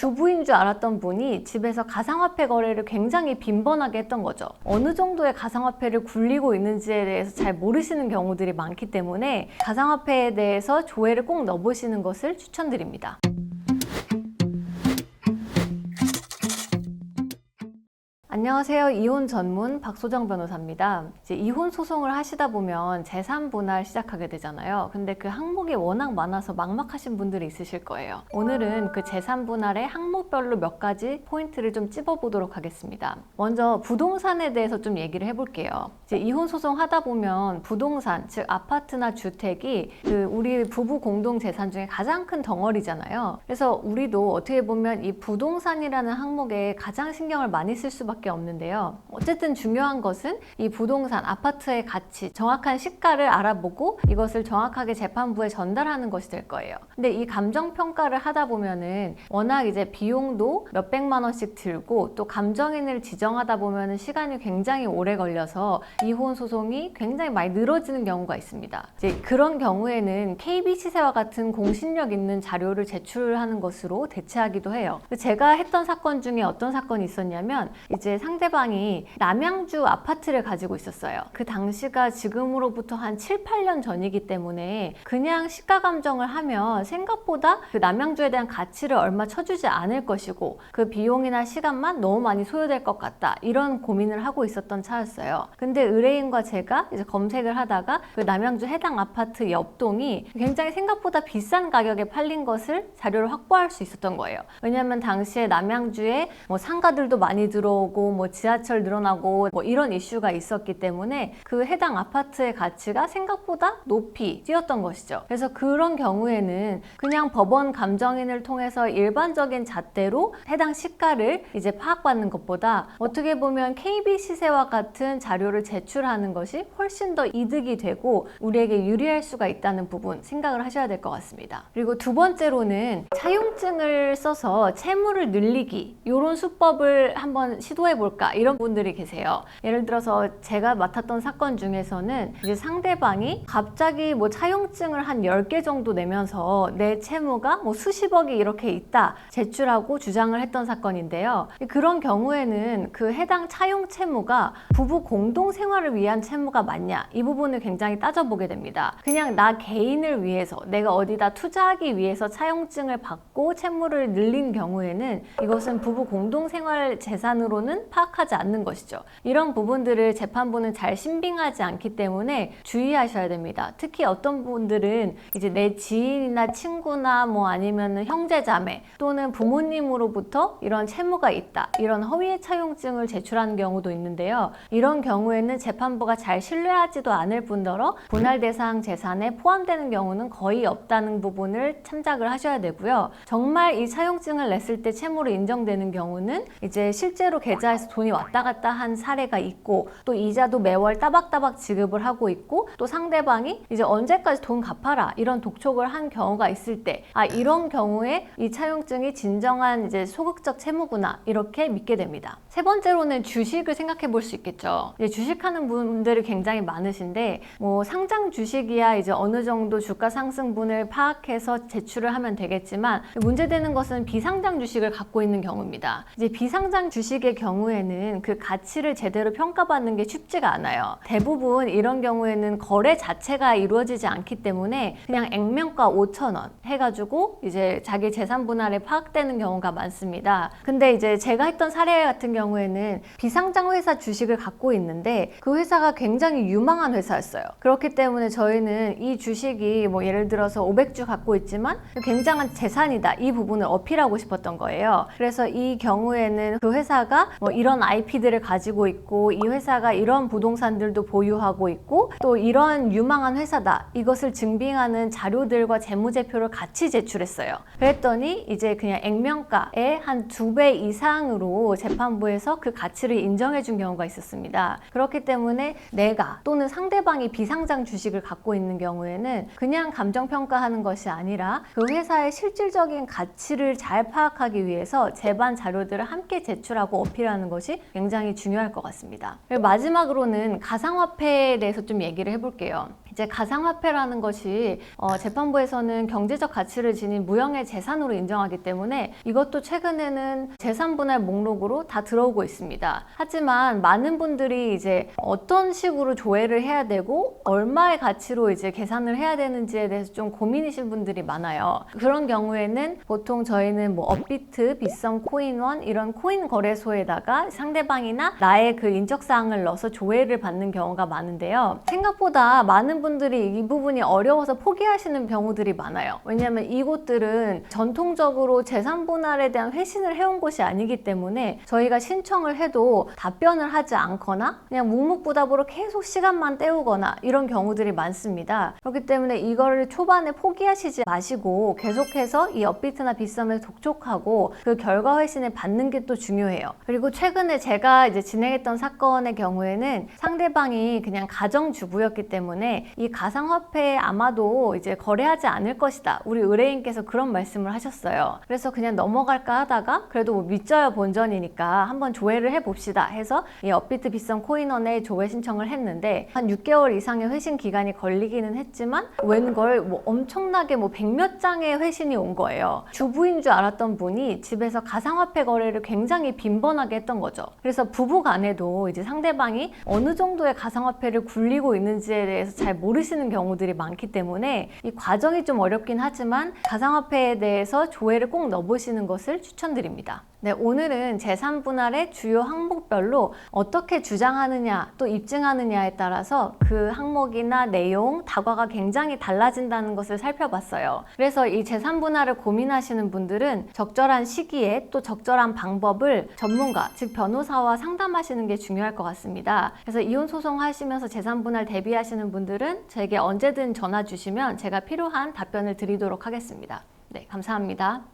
주부인 줄 알았던 분이 집에서 가상화폐 거래를 굉장히 빈번하게 했던 거죠. 어느 정도의 가상화폐를 굴리고 있는지에 대해서 잘 모르시는 경우들이 많기 때문에 가상화폐에 대해서 조회를 꼭 넣어보시는 것을 추천드립니다. 안녕하세요. 이혼 전문 박소정 변호사입니다. 이제 이혼 소송을 하시다 보면 재산 분할 시작하게 되잖아요. 근데 그 항목이 워낙 많아서 막막하신 분들이 있으실 거예요. 오늘은 그 재산 분할의 항목별로 몇 가지 포인트를 좀 찝어보도록 하겠습니다. 먼저 부동산에 대해서 좀 얘기를 해볼게요. 이제 이혼 소송 하다 보면 부동산, 즉 아파트나 주택이 그 우리 부부 공동 재산 중에 가장 큰 덩어리잖아요. 그래서 우리도 어떻게 보면 이 부동산이라는 항목에 가장 신경을 많이 쓸 수밖에 없는데요. 어쨌든 중요한 것은 이 부동산, 아파트의 가치, 정확한 시가를 알아보고 이것을 정확하게 재판부에 전달하는 것이 될 거예요. 근데 이 감정평가를 하다 보면은 워낙 이제 비용도 몇백만 원씩 들고 또 감정인을 지정하다 보면은 시간이 굉장히 오래 걸려서 이혼 소송이 굉장히 많이 늘어지는 경우가 있습니다. 이제 그런 경우에는 KB 시세와 같은 공신력 있는 자료를 제출하는 것으로 대체하기도 해요. 제가 했던 사건 중에 어떤 사건이 있었냐면 이제 상대방이 남양주 아파트를 가지고 있었어요. 그 당시가 지금으로부터 한 7, 8년 전이기 때문에 그냥 시가 감정을 하면 생각보다 그 남양주에 대한 가치를 얼마 쳐주지 않을 것이고 그 비용이나 시간만 너무 많이 소요될 것 같다. 이런 고민을 하고 있었던 차였어요. 근데 의뢰인과 제가 이제 검색을 하다가 그 남양주 해당 아파트 옆동이 굉장히 생각보다 비싼 가격에 팔린 것을 자료를 확보할 수 있었던 거예요. 왜냐하면 당시에 남양주에 뭐 상가들도 많이 들어오고 뭐 지하철 늘어나고 뭐 이런 이슈가 있었기 때문에 그 해당 아파트의 가치가 생각보다 높이 뛰었던 것이죠. 그래서 그런 경우에는 그냥 법원 감정인을 통해서 일반적인 잣대로 해당 시가를 이제 파악받는 것보다 어떻게 보면 KB 시세와 같은 자료를 제출하는 것이 훨씬 더 이득이 되고 우리에게 유리할 수가 있다는 부분 생각을 하셔야 될 것 같습니다. 그리고 두 번째로는 차용증을 써서 채무를 늘리기 이런 수법을 한번 시도해 볼까 이런 분들이 계세요. 예를 들어서 제가 맡았던 사건 중에서는 이제 상대방이 갑자기 뭐 차용증을 한 10개 정도 내면서 내 채무가 뭐 수십억이 이렇게 있다 제출하고 주장을 했던 사건인데요. 그런 경우에는 그 해당 차용 채무가 부부 공동 생활을 위한 채무가 맞냐 이 부분을 굉장히 따져보게 됩니다. 그냥 나 개인을 위해서 내가 어디다 투자하기 위해서 차용증을 받고 채무를 늘린 경우에는 이것은 부부 공동 생활 재산으로는 파악하지 않는 것이죠. 이런 부분들을 재판부는 잘 신빙하지 않기 때문에 주의하셔야 됩니다. 특히 어떤 분들은 이제 내 지인이나 친구나 뭐 아니면 형제자매 또는 부모님으로부터 이런 채무가 있다 이런 허위의 차용증을 제출하는 경우도 있는데요. 이런 경우에는 재판부가 잘 신뢰하지도 않을 뿐더러 분할 대상 재산에 포함되는 경우는 거의 없다는 부분을 참작을 하셔야 되고요. 정말 이 차용증을 냈을 때 채무로 인정되는 경우는 이제 실제로 계좌에서 돈이 왔다 갔다 한 사례가 있고 또 이자도 매월 따박따박 지급을 하고 있고 또 상대방이 이제 언제까지 돈 갚아라 이런 독촉을 한 경우가 있을 때 이런 경우에 이 차용증이 진정한 이제 소극적 채무구나 이렇게 믿게 됩니다. 세 번째로는 주식을 생각해 볼 수 있겠죠. 이제 주식하는 분들이 굉장히 많으신데 뭐 상장 주식이야 이제 어느 정도 주가 상승분을 파악해서 제출을 하면 되겠지만 문제되는 것은 비상장 주식을 갖고 있는 경우입니다. 이제 비상장 주식의 경우에는 그 가치를 제대로 평가받는 게 쉽지가 않아요. 대부분 이런 경우에는 거래 자체가 이루어지지 않기 때문에 그냥 액면가 5,000원 해가지고 이제 자기 재산 분할에 파악되는 경우가 많습니다. 근데 이제 제가 했던 사례 같은 경우에는 비상장 회사 주식을 갖고 있는데 그 회사가 굉장히 유망한 회사였어요. 그렇기 때문에 저희는 이 주식이 뭐 예를 들어서 500주 갖고 있지만 굉장한 재산이다 이 부분을 어필하고 싶었던 거예요. 그래서 이 경우에는 그 회사가 뭐 이런 IP들을 가지고 있고 이 회사가 이런 부동산들도 보유하고 있고 또 이런 유망한 회사다 이것을 증빙하는 자료들과 재무제표를 같이 제출했어요. 그랬더니 이제 그냥 액면가의 한 2배 이상으로 재판부에서 그 가치를 인정해 준 경우가 있었습니다. 그렇기 때문에 내가 또는 상대방이 비상장 주식을 갖고 있는 경우에는 그냥 감정평가하는 것이 아니라 그 회사의 실질적인 가치를 잘 파악하기 위해서 재반 자료들을 함께 제출하고 어필하는 것이 굉장히 중요할 것 같습니다. 그리고 마지막으로는 가상화폐에 대해서 좀 얘기를 해볼게요. 이제 가상화폐라는 것이 재판부에서는 경제적 가치를 지닌 무형의 재산으로 인정하기 때문에 이것도 최근에는 재산분할 목록으로 다 들어오고 있습니다. 하지만 많은 분들이 이제 어떤 식으로 조회를 해야 되고 얼마의 가치로 이제 계산을 해야 되는지에 대해서 좀 고민이신 분들이 많아요. 그런 경우에는 보통 저희는 뭐 업비트, 빗썸, 코인원 이런 코인 거래소에다가 상대방이나 나의 그 인적사항을 넣어서 조회를 받는 경우가 많은데요. 생각보다 많은 분들이 이 부분이 어려워서 포기하시는 경우들이 많아요. 왜냐하면 이곳들은 전통적으로 재산 분할에 대한 회신을 해온 곳이 아니기 때문에 저희가 신청을 해도 답변을 하지 않거나 그냥 묵묵부답으로 계속 시간만 때우거나 이런 경우들이 많습니다. 그렇기 때문에 이거를 초반에 포기하시지 마시고 계속해서 이 업비트나 빗썸을 독촉하고 그 결과 회신을 받는 게 또 중요해요. 그리고 최근에 제가 이제 진행했던 사건의 경우에는 상대방이 그냥 가정주부였기 때문에 이 가상화폐 아마도 이제 거래하지 않을 것이다. 우리 의뢰인께서 그런 말씀을 하셨어요. 그래서 그냥 넘어갈까 하다가 그래도 뭐 믿져야 본전이니까 한번 조회를 해봅시다 해서 이 업비트 빗썸 코인원에 조회 신청을 했는데 한 6개월 이상의 회신 기간이 걸리기는 했지만 웬걸 뭐 엄청나게 뭐 100몇 장의 회신이 온 거예요. 주부인 줄 알았던 분이 집에서 가상화폐 거래를 굉장히 빈번하게 했던 거죠. 그래서 부부 간에도 이제 상대방이 어느 정도의 가상화폐를 굴리고 있는지에 대해서 잘 모르시는 경우들이 많기 때문에 이 과정이 좀 어렵긴 하지만 가상화폐에 대해서 조회를 꼭 넣어보시는 것을 추천드립니다. 네, 오늘은 재산 분할의 주요 항목별로 어떻게 주장하느냐 또 입증하느냐에 따라서 그 항목이나 내용, 다과가 굉장히 달라진다는 것을 살펴봤어요. 그래서 이 재산 분할을 고민하시는 분들은 적절한 시기에 또 적절한 방법을 전문가, 즉 변호사와 상담하시는 게 중요할 것 같습니다. 그래서 이혼 소송 하시면서 재산 분할 대비하시는 분들은 저에게 언제든 전화 주시면 제가 필요한 답변을 드리도록 하겠습니다. 네, 감사합니다.